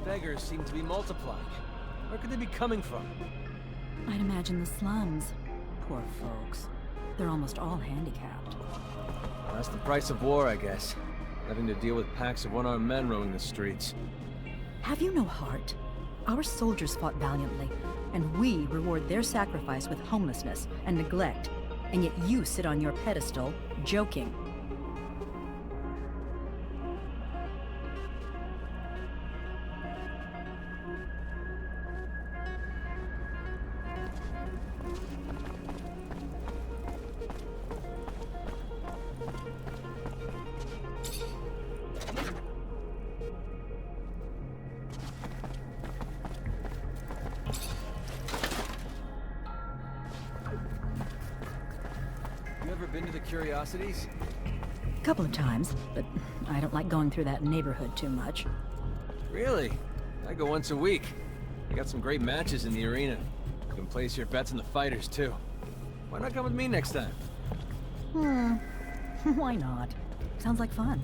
beggars seem to be multiplying. Where could they be coming from? I'd imagine the slums. Poor folks. They're almost all handicapped. Well, that's the price of war, I guess. Having to deal with packs of one-armed men roaming the streets. Have you no heart? Our soldiers fought valiantly, and we reward their sacrifice with homelessness and neglect, and yet you sit on your pedestal, joking. You ever been to the Curiosities? Couple of times, but I don't like going through that neighborhood too much. Really? I go once a week. They got some great matches in the arena. You can place your bets on the fighters, too. Why not come with me next time? Why not? Sounds like fun.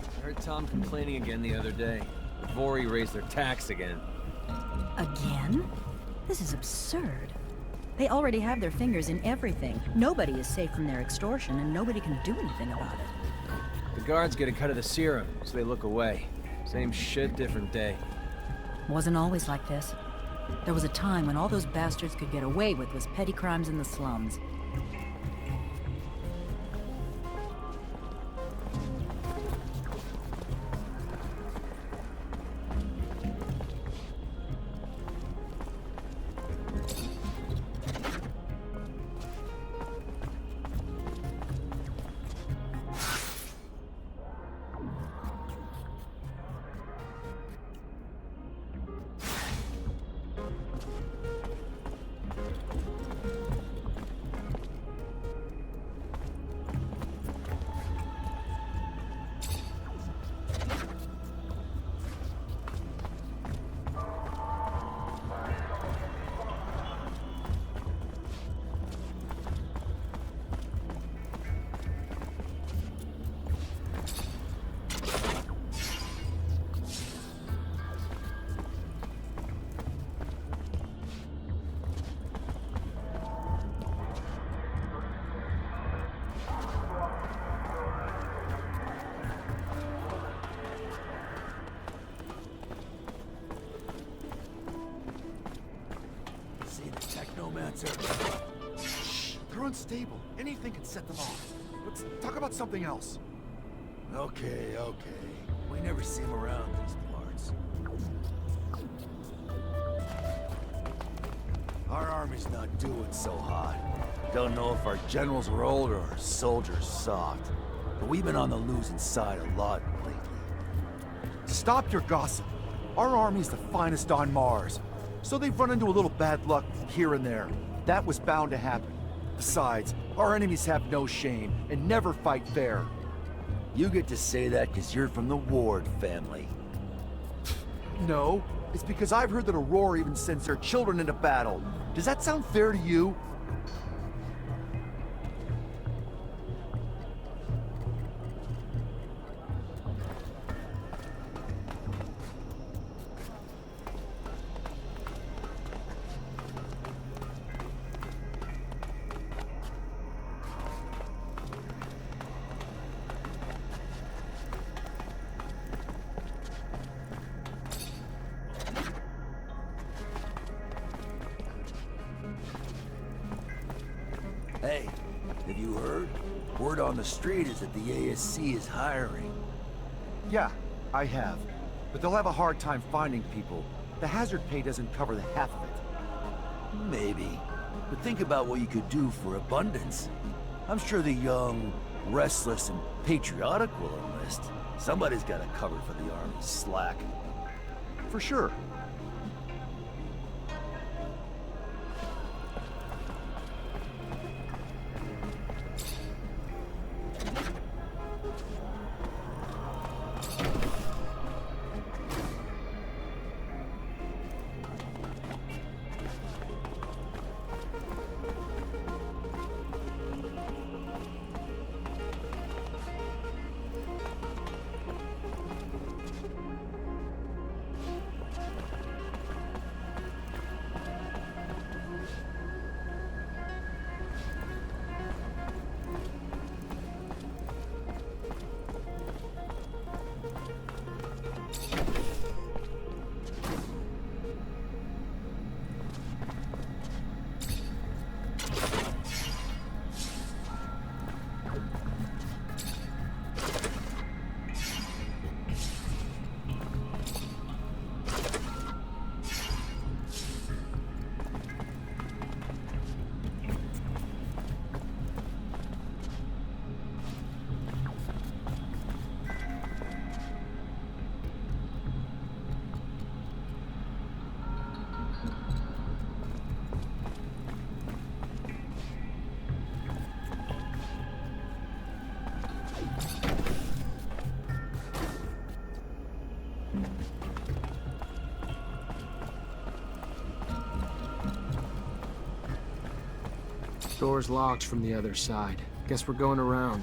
I heard Tom complaining again the other day. The Vori raised their tax again. Again? This is absurd. They already have their fingers in everything. Nobody is safe from their extortion, and nobody can do anything about it. The guards get a cut of the serum, so they look away. Same shit, different day. Wasn't always like this. There was a time when all those bastards could get away with was petty crimes in the slums. See the Technomancer. Shh, they're unstable. Anything can set them off. Let's talk about something else. Okay. We never see them around these parts. Our army's not doing so hot. Don't know if our generals are old or our soldiers soft. But we've been on the losing side a lot lately. Stop your gossip. Our army's the finest on Mars. So they've run into a little bad luck here and there. That was bound to happen. Besides, our enemies have no shame and never fight fair. You get to say that because you're from the Ward family. No, it's because I've heard that Aurora even sends their children into battle. Does that sound fair to you? Hey, have you heard? Word on the street is that the ASC is hiring. Yeah, I have. But they'll have a hard time finding people. The hazard pay doesn't cover the half of it. Maybe. But think about what you could do for abundance. I'm sure the young, restless, and patriotic will enlist. Somebody's got to cover for the army's slack. For sure. Door's locked from the other side. Guess we're going around.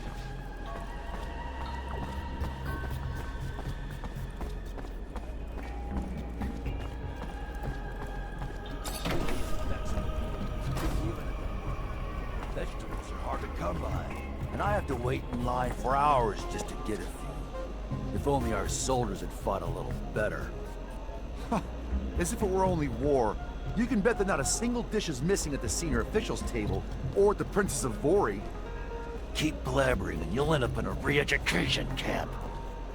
Vegetables are hard to come by, and I have to wait in line for hours just to get a few. If only our soldiers had fought a little better. As if it were only war. You can bet that not a single dish is missing at the senior officials' table, or at the Princess of Vori. Keep blabbering and you'll end up in a re-education camp.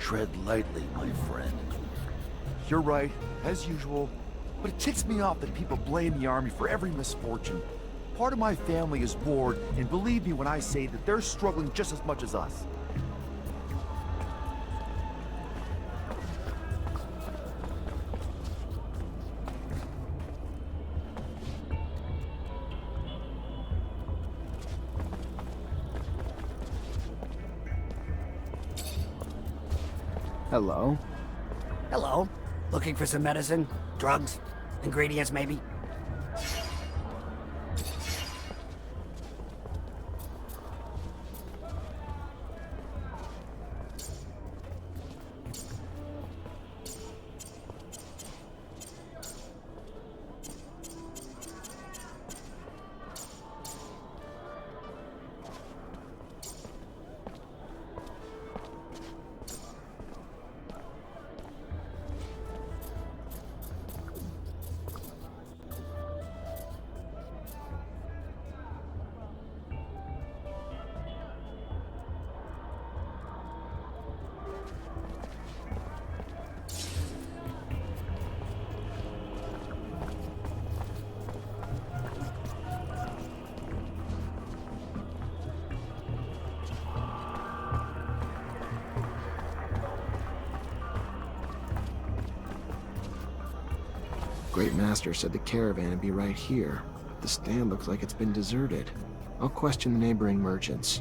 Tread lightly, my friend. You're right, as usual. But it ticks me off that people blame the army for every misfortune. Part of my family is bored, and believe me when I say that they're struggling just as much as us. Hello? Hello. Looking for some medicine? Drugs? Ingredients, maybe? Great Master said the caravan would be right here. The stand looks like it's been deserted. I'll question the neighboring merchants.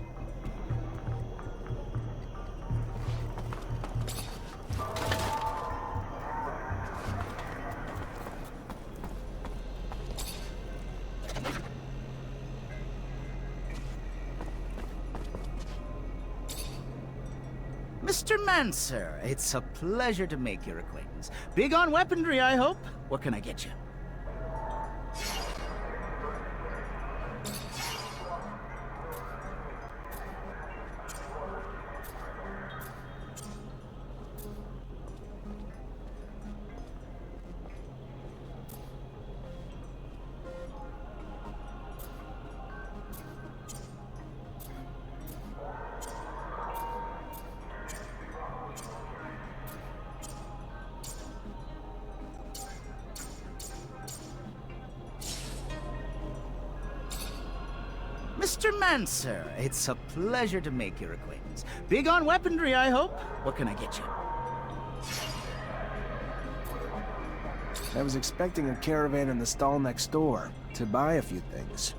Mr. Mancer, it's a pleasure to make your acquaintance. Big on weaponry, I hope? What can I get you? Mr. Mancer, it's a pleasure to make your acquaintance. Big on weaponry, I hope? What can I get you? I was expecting a caravan in the stall next door to buy a few things.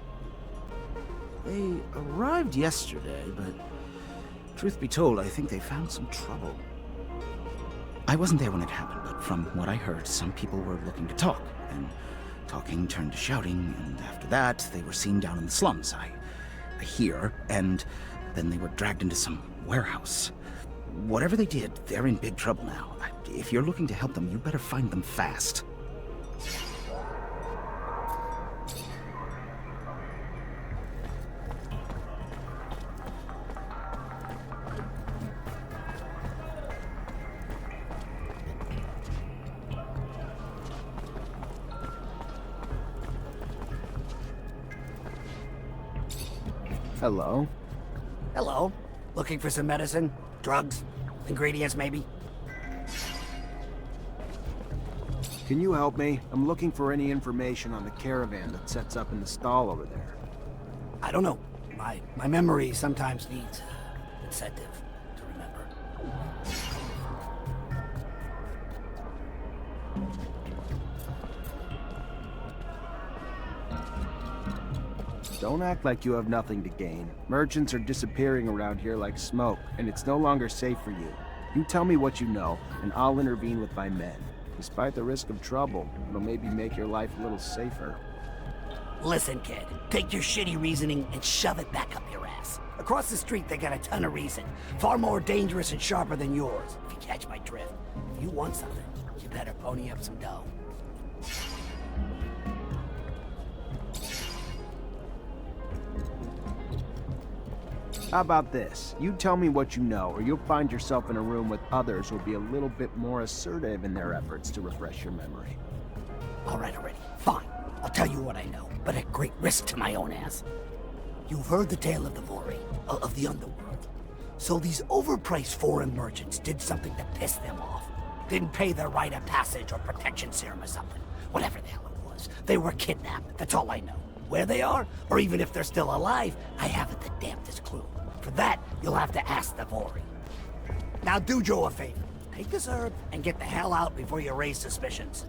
They arrived yesterday, but truth be told, I think they found some trouble. I wasn't there when it happened, but from what I heard, some people were looking to talk, and talking turned to shouting, and after that, they were seen down in the slums. I hear, and then they were dragged into some warehouse. Whatever they did, they're in big trouble now. If you're looking to help them, you better find them fast. Hello? Hello. Looking for some medicine? Drugs? Ingredients, maybe? Can you help me? I'm looking for any information on the caravan that sets up in the stall over there. I don't know. My memory sometimes needs incentive to remember. Don't act like you have nothing to gain. Merchants are disappearing around here like smoke, and it's no longer safe for you. You tell me what you know, and I'll intervene with my men. Despite the risk of trouble, it'll maybe make your life a little safer. Listen, kid. Take your shitty reasoning and shove it back up your ass. Across the street, they got a ton of reason. Far more dangerous and sharper than yours, if you catch my drift. If you want something, you better pony up some dough. How about this? You tell me what you know, or you'll find yourself in a room with others who'll be a little bit more assertive in their efforts to refresh your memory. Alright, fine. I'll tell you what I know, but at great risk to my own ass. You've heard the tale of the Vori, of the underworld. So these overpriced foreign merchants did something that pissed them off. Didn't pay their rite of passage or protection serum or something. Whatever the hell it was. They were kidnapped, that's all I know. Where they are, or even if they're still alive, I haven't the damnedest clue. For that, you'll have to ask the Vori. Now do Joe a favor. Take this herb and get the hell out before you raise suspicions.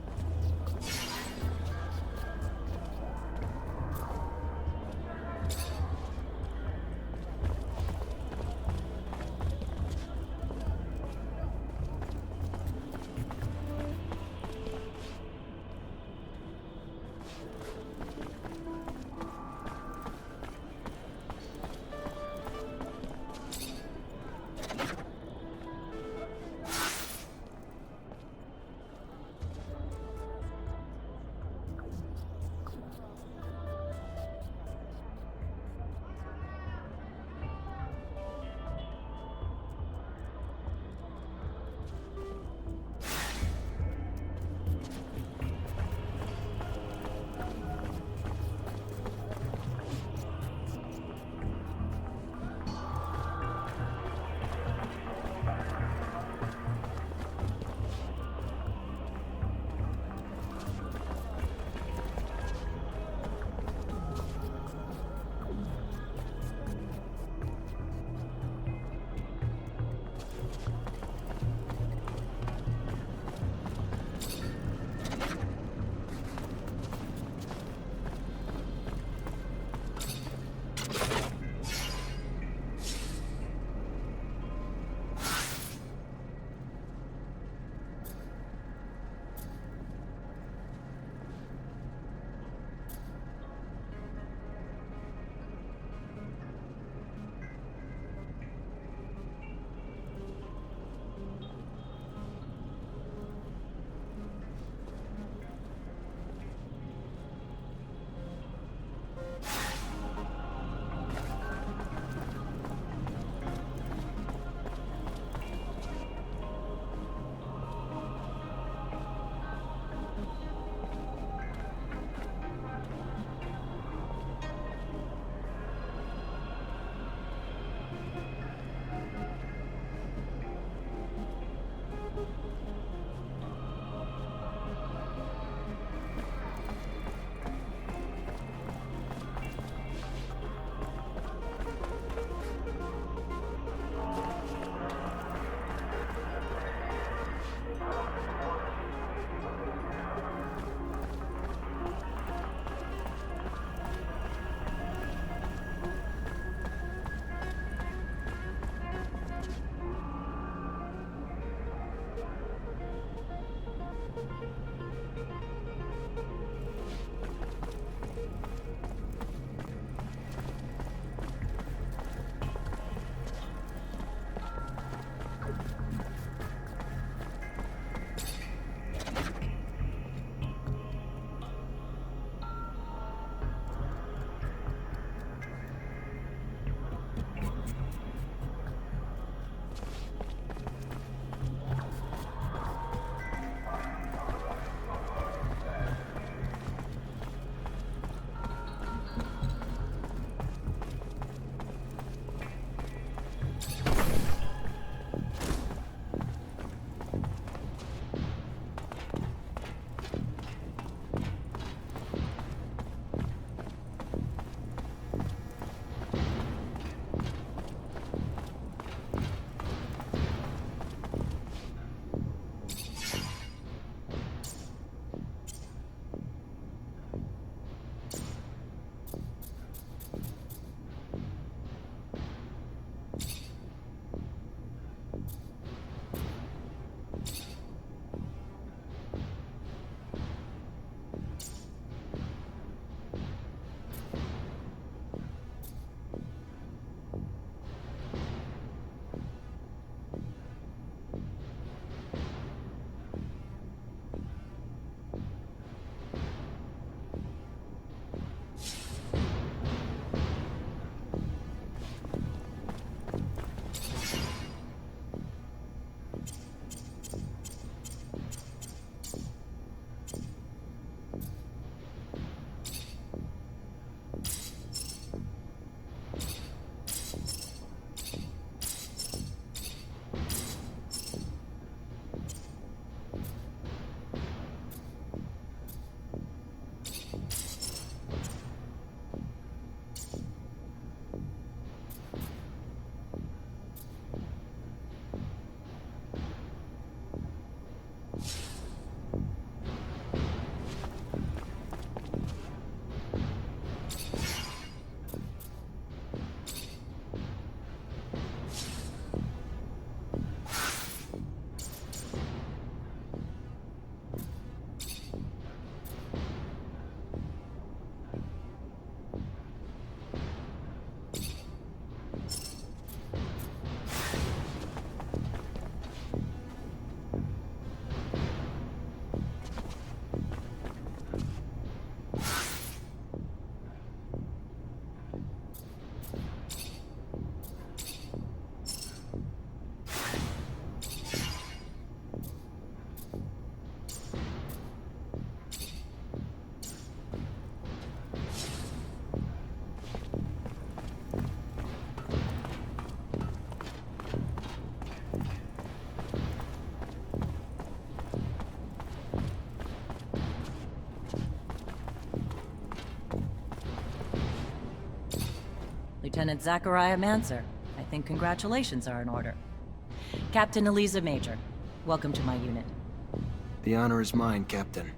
Lieutenant Zachariah Mancer. I think congratulations are in order. Captain Eliza Major, welcome to my unit. The honor is mine, Captain.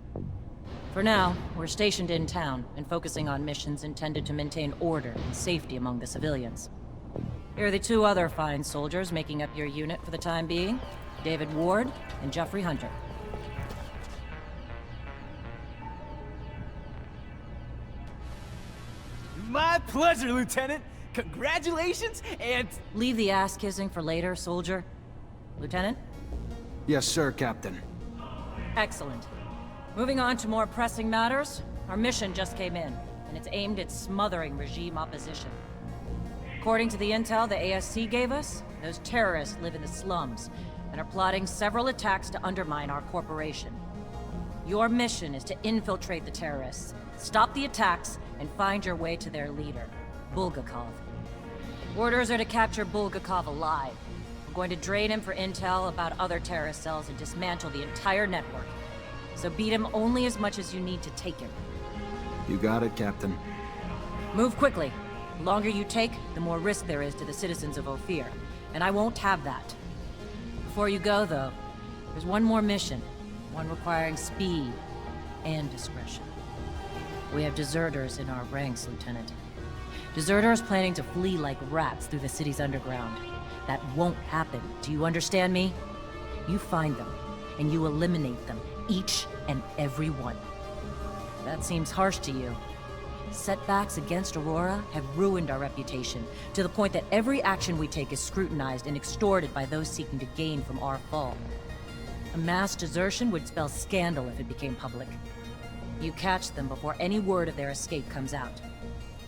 For now, we're stationed in town and focusing on missions intended to maintain order and safety among the civilians. Here are the two other fine soldiers making up your unit for the time being, David Ward and Jeffrey Hunter. My pleasure, Lieutenant! Congratulations, and... Leave the ass-kissing for later, soldier. Lieutenant? Yes, sir, Captain. Excellent. Moving on to more pressing matters, our mission just came in, and it's aimed at smothering regime opposition. According to the intel the ASC gave us, those terrorists live in the slums, and are plotting several attacks to undermine our corporation. Your mission is to infiltrate the terrorists, stop the attacks, and find your way to their leader, Bulgakov. Orders are to capture Bulgakov alive. We're going to drain him for intel about other terrorist cells and dismantle the entire network. So beat him only as much as you need to take him. You got it, Captain. Move quickly. The longer you take, the more risk there is to the citizens of Ophir, and I won't have that. Before you go, though, there's one more mission, one requiring speed and discretion. We have deserters in our ranks, Lieutenant. Deserters planning to flee like rats through the city's underground. That won't happen. Do you understand me? You find them, and you eliminate them, each and every one. That seems harsh to you. Setbacks against Aurora have ruined our reputation, to the point that every action we take is scrutinized and extorted by those seeking to gain from our fall. A mass desertion would spell scandal if it became public. You catch them before any word of their escape comes out.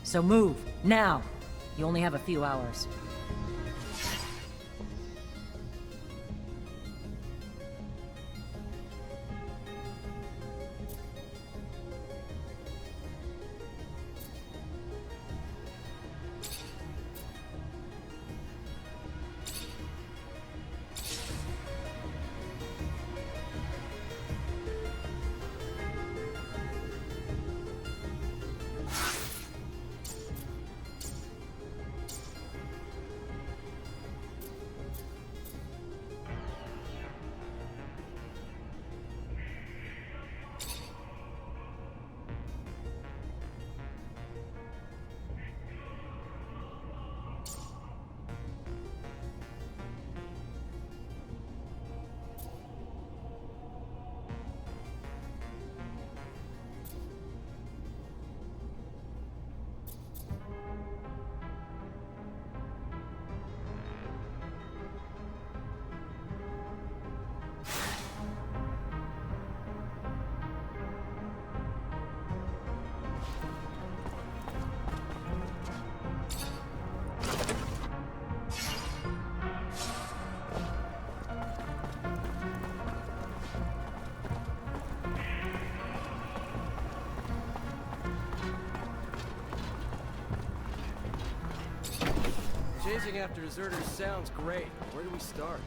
So move, now! You only have a few hours. Chasing after deserters sounds great. Where do we start?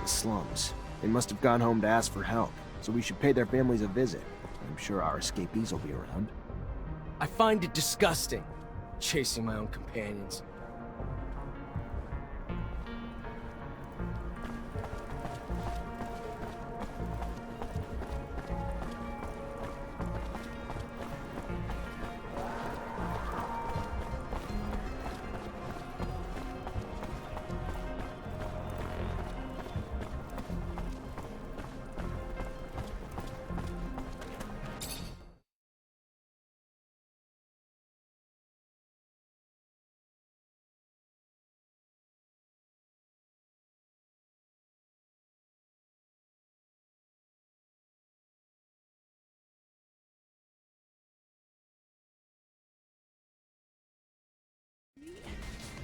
The slums. They must have gone home to ask for help, so we should pay their families a visit. I'm sure our escapees will be around. I find it disgusting, chasing my own companions.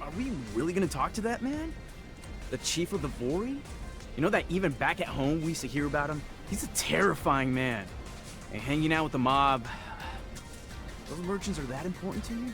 Are we really gonna talk to that man? The chief of the Vori? You know that even back at home we used to hear about him? He's a terrifying man. And hanging out with the mob... Those merchants are that important to you?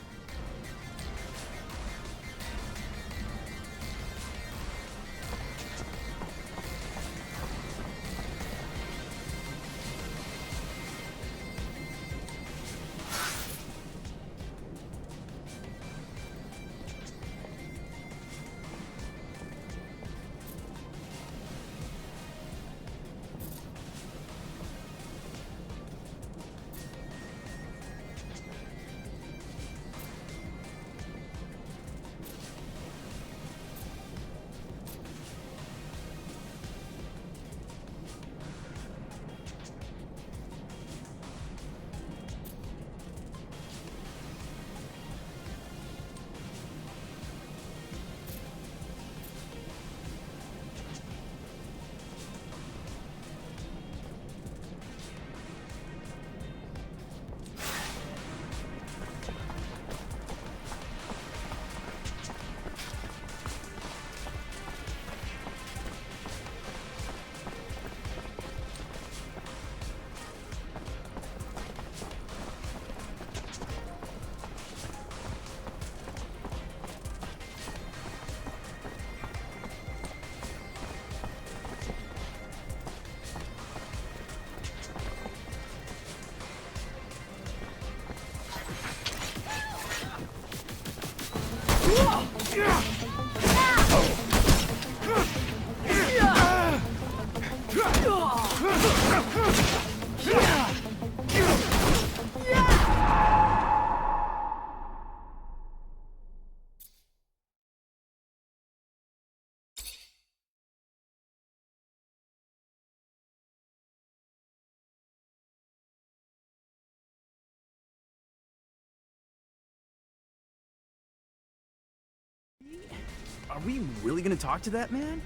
Are we really gonna talk to that man?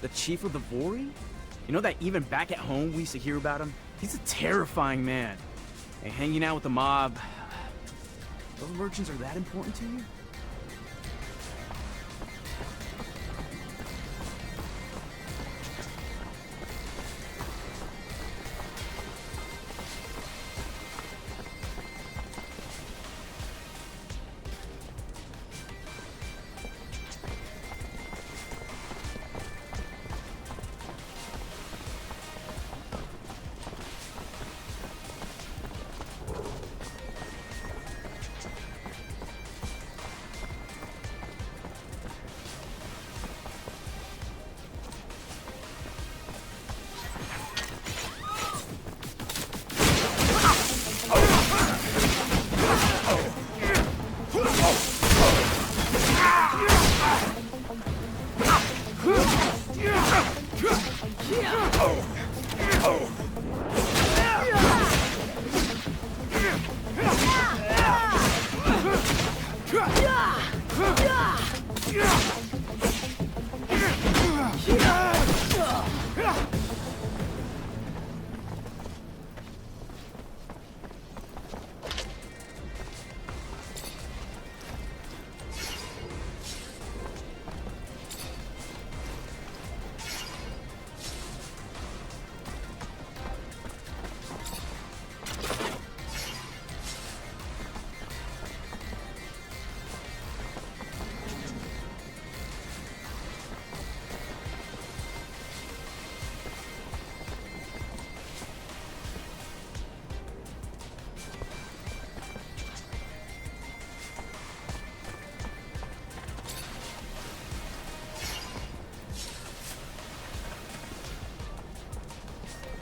The chief of the Vori? You know that even back at home we used to hear about him? He's a terrifying man. And hanging out with the mob... Those merchants are that important to you?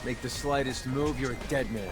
Make the slightest move, you're a dead man.